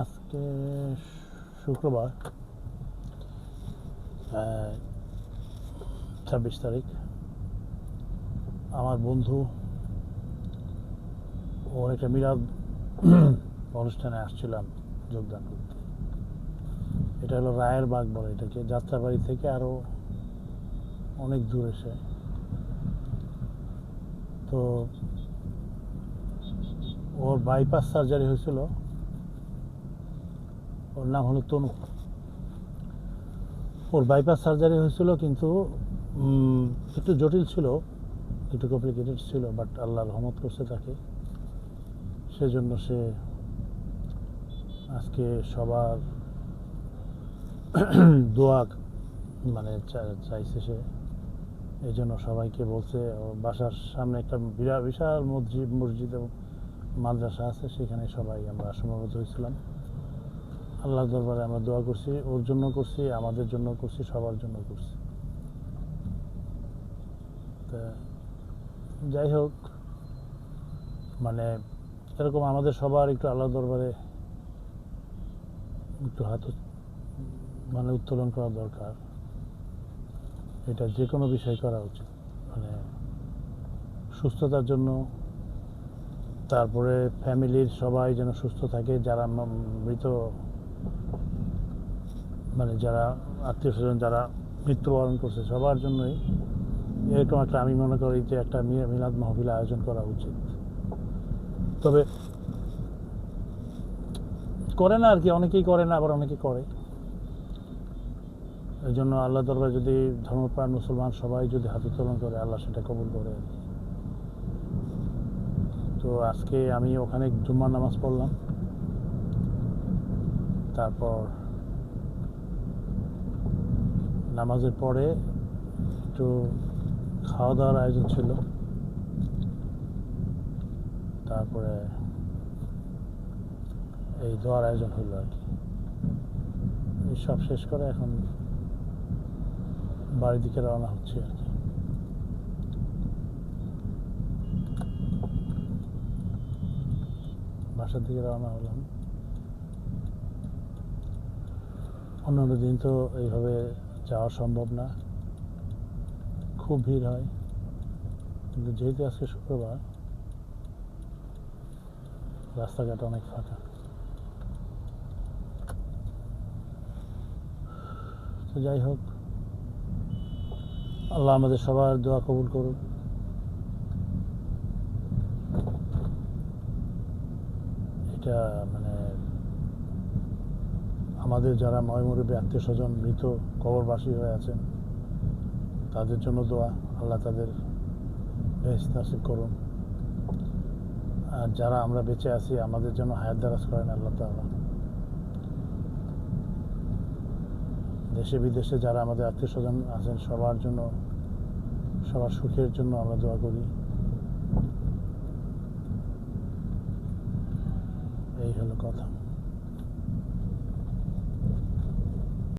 আজকে শুক্রবার 26 তারিখ। আমার বন্ধু ওর একটা মিলাদ অনুষ্ঠানে আসছিলাম যোগদান করতে। এটা হলো রায়ের বাগ বলে এটাকে, যাত্রাবাড়ি থেকে আরও অনেক দূর এসে। তো ওর বাইপাস সার্জারি হয়েছিল। ওর নাম হলো তনু। ওর বাইপাস সার্জারি হয়েছিল, কিন্তু একটু জটিল ছিল, একটু কমপ্লিকেটেড ছিল, বাট আল্লাহ রহমত করছে তাকে। সেজন্য সে আজকে সবার দোয়া চাইছে সে। এই জন্য সবাইকে বলছে, ওর বাসার সামনে একটা বিশাল মসজিদ এবং মাদ্রাসা আছে, সেখানে সবাই আমরা সমবেত হয়েছিলাম। আল্লাহর দরবারে আমরা দোয়া করছি, ওর জন্য করছি, আমাদের জন্য করছি, সবার জন্য করছি। তা যাই হোক, এরকম আমাদের সবার একটু আল্লাহর দরবারে একটু হাত উত্তোলন করা দরকার। এটা যে কোনো বিষয় করা উচিত, সুস্থতার জন্য। তারপরে ফ্যামিলির সবাই যেন সুস্থ থাকে, যারা মৃত যারা আত্মীয় স্বজন যারা মৃত্যুবরণ করছে, সবার জন্যই এরকম একটা, আমি মনে করি যে একটা মিলাদ মাহফিল আয়োজন করা উচিত। তবে করে না আর কি, অনেকেই করে না, আবার অনেকে করে। এই জন্য আল্লাহ দরবারে যদি ধর্মপ্রাণ মুসলমান সবাই যদি হাত উত্তোলন করে, আল্লাহ সেটা কবুল করে আর কি। তো আজকে আমি ওখানে জুম্মার নামাজ পড়লাম, তারপর নামাজের পরে একটু খাওয়া দাওয়ার আয়োজন ছিল, তারপরে এই দোয়ার আয়োজন হইল আর কি। এই সব শেষ করে এখন বাড়ির দিকে রওনা হচ্ছে আর কি। বাসার দিকে রওনা হলাম। অন্যান্য দিন তো এইভাবে যাওয়া সম্ভব না, খুব ভিড় হয়, কিন্তু যেহেতু আজকে শুক্রবার, রাস্তাঘাট অনেক ফাঁকা। তো যাই হোক, আল্লাহ আমাদের সবার দোয়া কবুল করুন। এটা আমাদের যারা ময়মুরব্বী আত্মীয় স্বজন মৃত কবরবাসী হয়ে আছেন, তাদের জন্য দোয়া, আল্লাহ তাদের বেহেশত নসিব করুন। আর যারা আমরা বেঁচে আছি, আমাদের জন্য হায়াত দারাজ করেন আল্লাহ তাআলা। দেশে বিদেশে যারা আমাদের আত্মীয় স্বজন আছেন, সবার জন্য, সবার সুখের জন্য আমরা দোয়া করি। এই হলো কথা।